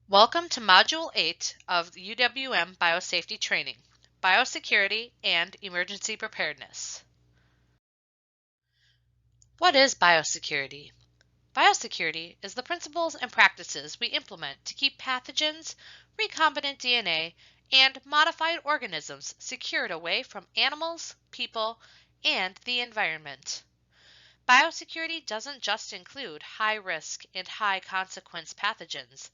Welcome to Module 8 of the UWM Biosafety Training, Biosecurity and Emergency Preparedness. What is biosecurity? Biosecurity is the principles and practices we implement to keep pathogens, recombinant DNA, and modified organisms secured away from animals, people, and the environment. Biosecurity doesn't just include high-risk and high-consequence pathogens.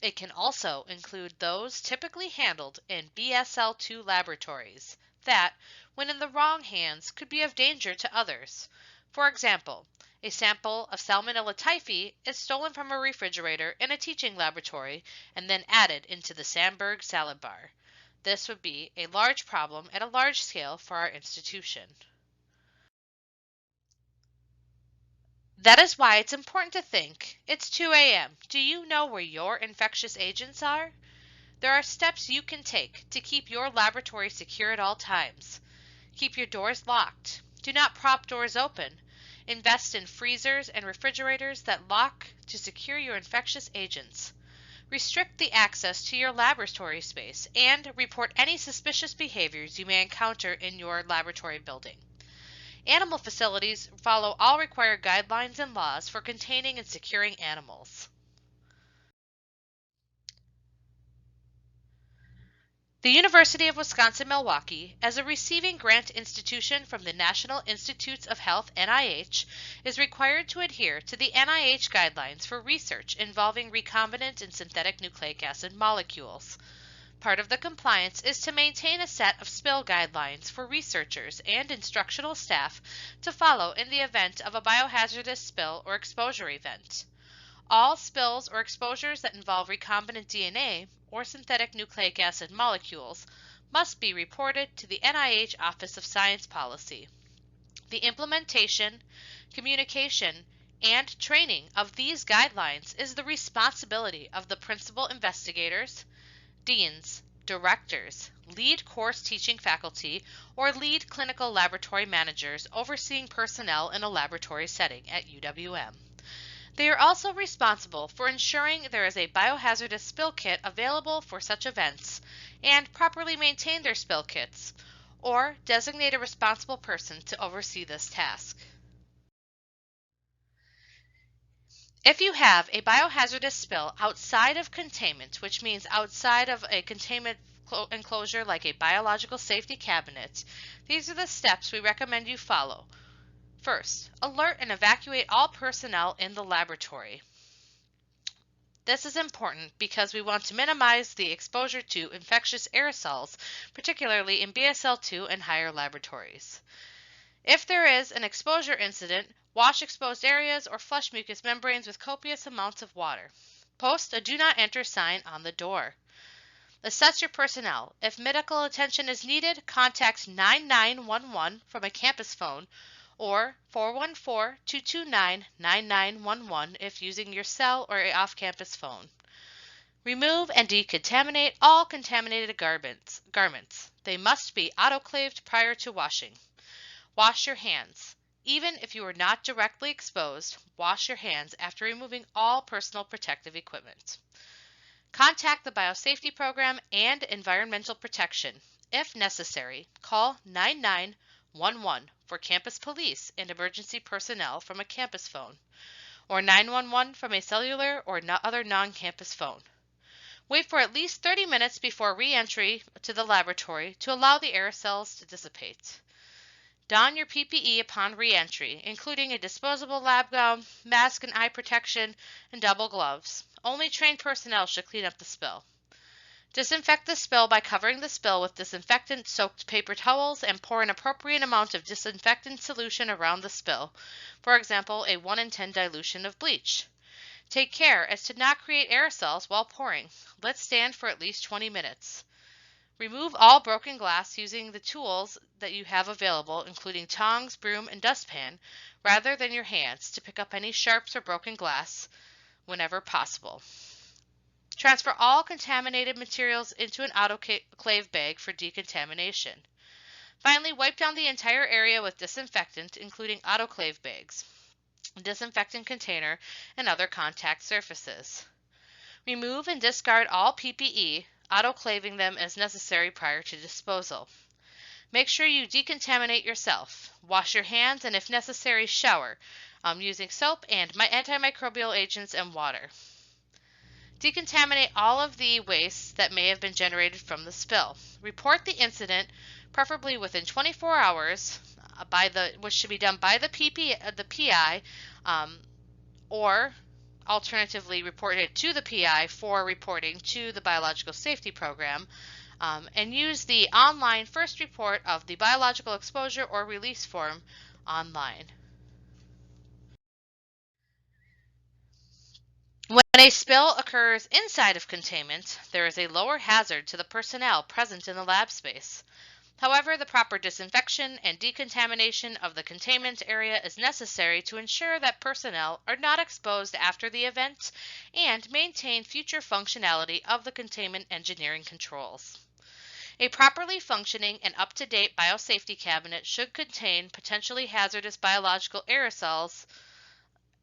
It can also include those typically handled in BSL-2 laboratories that, when in the wrong hands, could be of danger to others. For example, a sample of Salmonella typhi is stolen from a refrigerator in a teaching laboratory and then added into the Sandberg salad bar. This would be a large problem at a large scale for our institution. That is why it's important to think, it's 2 a.m. Do you know where your infectious agents are? There are steps you can take to keep your laboratory secure at all times. Keep your doors locked. Do not prop doors open. Invest in freezers and refrigerators that lock to secure your infectious agents. Restrict the access to your laboratory space and report any suspicious behaviors you may encounter in your laboratory building. Animal facilities follow all required guidelines and laws for containing and securing animals. The University of Wisconsin-Milwaukee, as a receiving grant institution from the National Institutes of Health (NIH), is required to adhere to the NIH guidelines for research involving recombinant and synthetic nucleic acid molecules. Part of the compliance is to maintain a set of spill guidelines for researchers and instructional staff to follow in the event of a biohazardous spill or exposure event. All spills or exposures that involve recombinant DNA or synthetic nucleic acid molecules must be reported to the NIH Office of Science Policy. The implementation, communication, and training of these guidelines is the responsibility of the principal investigators, deans, directors, lead course teaching faculty, or lead clinical laboratory managers overseeing personnel in a laboratory setting at UWM. They are also responsible for ensuring there is a biohazardous spill kit available for such events and properly maintain their spill kits, or designate a responsible person to oversee this task. If you have a biohazardous spill outside of containment, which means outside of a containment enclosure like a biological safety cabinet, these are the steps we recommend you follow. First, alert and evacuate all personnel in the laboratory. This is important because we want to minimize the exposure to infectious aerosols, particularly in BSL-2 and higher laboratories. If there is an exposure incident, wash exposed areas or flush mucous membranes with copious amounts of water. Post a do not enter sign on the door. Assess your personnel. If medical attention is needed, contact 9911 from a campus phone or 414-229-9911 if using your cell or an off-campus phone. Remove and decontaminate all contaminated garments. They must be autoclaved prior to washing. Wash your hands. Even if you are not directly exposed, wash your hands after removing all personal protective equipment. Contact the Biosafety Program and Environmental Protection. If necessary, call 9911 for campus police and emergency personnel from a campus phone, or 911 from a cellular or other non-campus phone. Wait for at least 30 minutes before re-entry to the laboratory to allow the aerosols to dissipate. Don your PPE upon re-entry, including a disposable lab gown, mask and eye protection, and double gloves. Only trained personnel should clean up the spill. Disinfect the spill by covering the spill with disinfectant-soaked paper towels and pour an appropriate amount of disinfectant solution around the spill, for example, a 1 in 10 dilution of bleach. Take care as to not create aerosols while pouring. Let stand for at least 20 minutes. Remove all broken glass using the tools that you have available, including tongs, broom, and dustpan, rather than your hands to pick up any sharps or broken glass whenever possible. Transfer all contaminated materials into an autoclave bag for decontamination. Finally, wipe down the entire area with disinfectant, including autoclave bags, disinfectant container, and other contact surfaces. Remove and discard all PPE, autoclaving them as necessary prior to disposal. Make sure you decontaminate yourself. Wash your hands and, if necessary, shower using soap and antimicrobial agents and water. Decontaminate all of the wastes that may have been generated from the spill. Report the incident, preferably within 24 hours, which should be done by the PI, or alternatively report it to the PI for reporting to the Biological Safety Program, and use the online first report of the biological exposure or release form online. When a spill occurs inside of containment, there is a lower hazard to the personnel present in the lab space. However, the proper disinfection and decontamination of the containment area is necessary to ensure that personnel are not exposed after the event and maintain future functionality of the containment engineering controls. A properly functioning and up-to-date biosafety cabinet should contain potentially hazardous biological aerosols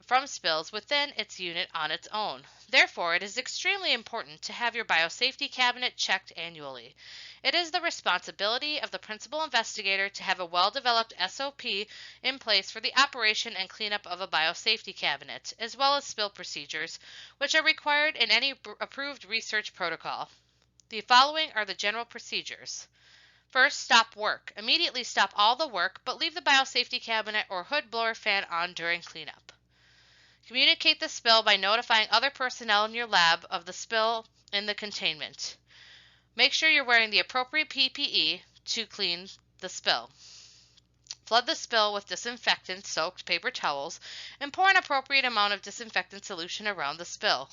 from spills within its unit on its own. Therefore, it is extremely important to have your biosafety cabinet checked annually. It is the responsibility of the principal investigator to have a well-developed SOP in place for the operation and cleanup of a biosafety cabinet, as well as spill procedures, which are required in any approved research protocol. The following are the general procedures. First, stop work. Immediately stop all the work, but leave the biosafety cabinet or hood blower fan on during cleanup. Communicate the spill by notifying other personnel in your lab of the spill in the containment. Make sure you're wearing the appropriate PPE to clean the spill. Flood the spill with disinfectant-soaked paper towels and pour an appropriate amount of disinfectant solution around the spill.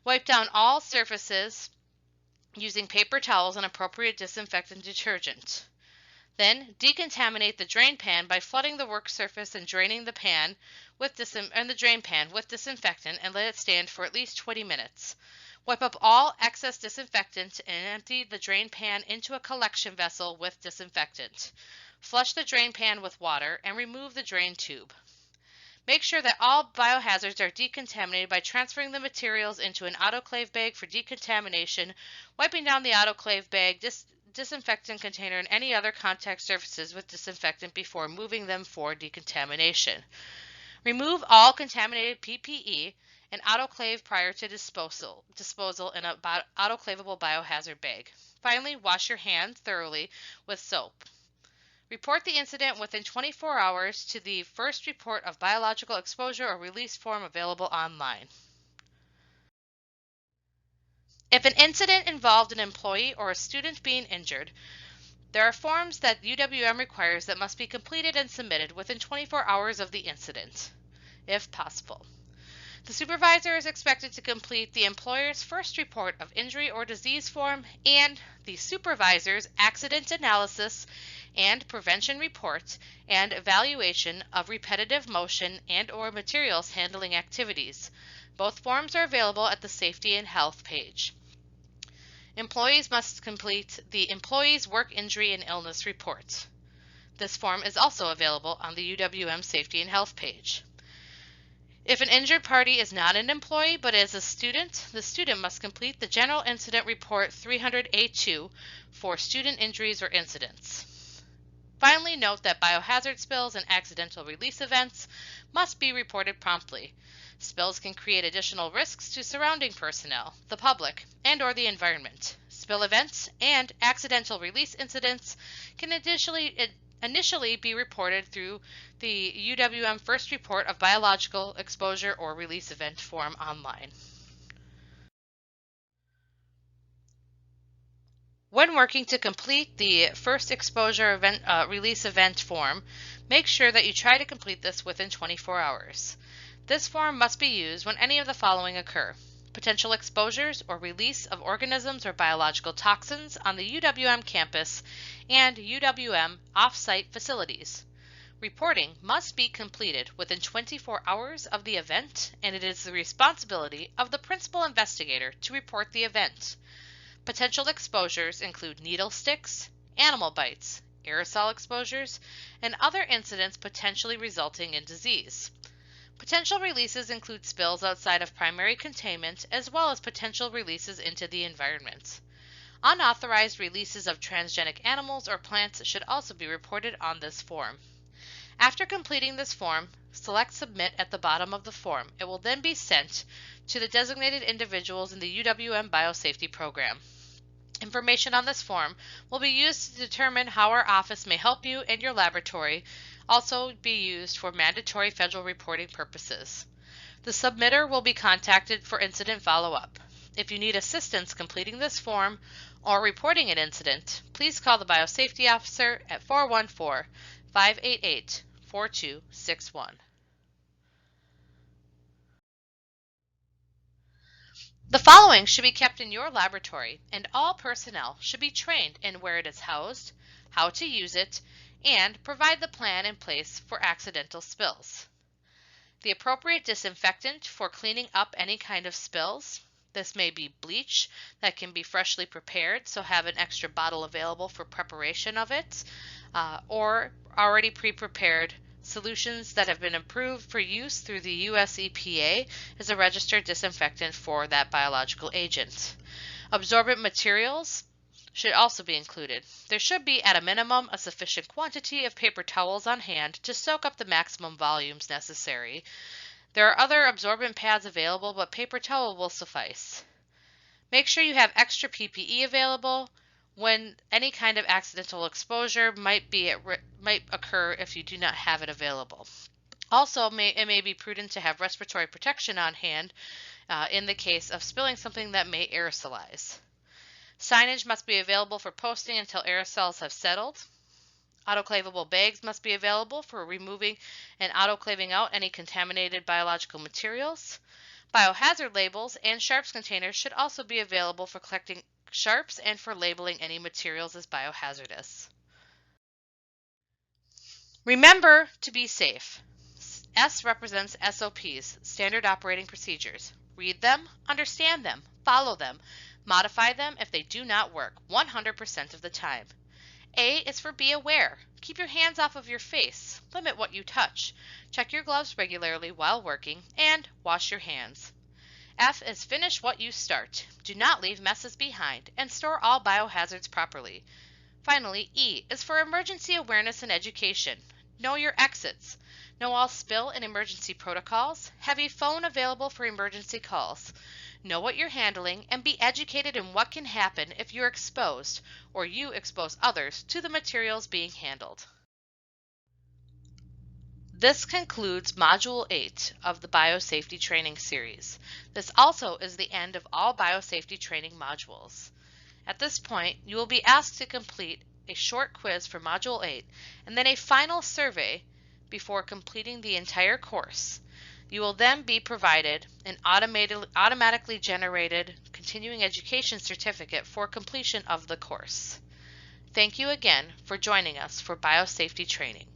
Wipe down all surfaces using paper towels and appropriate disinfectant detergent. Then, decontaminate the drain pan by flooding the work surface and draining the pan the drain pan with disinfectant and let it stand for at least 20 minutes. Wipe up all excess disinfectant and empty the drain pan into a collection vessel with disinfectant. Flush the drain pan with water and remove the drain tube. Make sure that all biohazards are decontaminated by transferring the materials into an autoclave bag for decontamination, wiping down the autoclave bag, disinfectant container, and any other contact surfaces with disinfectant before moving them for decontamination. Remove all contaminated PPE and autoclave prior to disposal in an autoclavable biohazard bag. Finally, wash your hands thoroughly with soap. Report the incident within 24 hours to the first report of biological exposure or release form available online. If an incident involved an employee or a student being injured, there are forms that UWM requires that must be completed and submitted within 24 hours of the incident, if possible. The supervisor is expected to complete the employer's first report of injury or disease form and the supervisor's accident analysis and prevention report and evaluation of repetitive motion and/or materials handling activities. Both forms are available at the Safety and Health page. Employees must complete the Employee's Work Injury and Illness Report. This form is also available on the UWM Safety and Health page. If an injured party is not an employee but is a student, the student must complete the General Incident Report 300A2 for student injuries or incidents. Finally, note that biohazard spills and accidental release events must be reported promptly. Spills can create additional risks to surrounding personnel, the public, and/or the environment. Spill events and accidental release incidents can initially be reported through the UWM First Report of Biological Exposure or Release Event form online. When working to complete the first exposure release event form, make sure that you try to complete this within 24 hours. This form must be used when any of the following occur: potential exposures or release of organisms or biological toxins on the UWM campus and UWM off-site facilities. Reporting must be completed within 24 hours of the event, and it is the responsibility of the principal investigator to report the event. Potential exposures include needle sticks, animal bites, aerosol exposures, and other incidents potentially resulting in disease. Potential releases include spills outside of primary containment as well as potential releases into the environment. Unauthorized releases of transgenic animals or plants should also be reported on this form. After completing this form, select Submit at the bottom of the form. It will then be sent to the designated individuals in the UWM Biosafety Program. Information on this form will be used to determine how our office may help you and your laboratory, also be used for mandatory federal reporting purposes. The submitter will be contacted for incident follow-up. If you need assistance completing this form or reporting an incident, please call the Biosafety Officer at 414-588-4261. The following should be kept in your laboratory, and all personnel should be trained in where it is housed, how to use it, and provide the plan in place for accidental spills. The appropriate disinfectant for cleaning up any kind of spills. This may be bleach that can be freshly prepared, so have an extra bottle available for preparation of it, or already pre-prepared solutions that have been approved for use through the US EPA as a registered disinfectant for that biological agent. Absorbent materials should also be included. There should be, at a minimum, a sufficient quantity of paper towels on hand to soak up the maximum volumes necessary. There are other absorbent pads available, but paper towel will suffice. Make sure you have extra PPE available when any kind of accidental exposure might occur if you do not have it available. Also, it may be prudent to have respiratory protection on hand in the case of spilling something that may aerosolize. Signage must be available for posting until aerosols have settled. Autoclavable bags must be available for removing and autoclaving out any contaminated biological materials. Biohazard labels and sharps containers should also be available for collecting sharps and for labeling any materials as biohazardous. Remember to be safe. S represents SOPs, Standard Operating Procedures. Read them, understand them, follow them, modify them if they do not work 100% of the time. A is for be aware. Keep your hands off of your face. Limit what you touch. Check your gloves regularly while working, and wash your hands. F is finish what you start. Do not leave messes behind, and store all biohazards properly. Finally, E is for emergency awareness and education. Know your exits. Know all spill and emergency protocols. Have a phone available for emergency calls. Know what you're handling and be educated in what can happen if you're exposed or you expose others to the materials being handled. This concludes Module 8 of the Biosafety Training Series. This also is the end of all biosafety training modules. At this point, you will be asked to complete a short quiz for Module 8 and then a final survey before completing the entire course. You will then be provided an automatically generated continuing education certificate for completion of the course. Thank you again for joining us for biosafety training.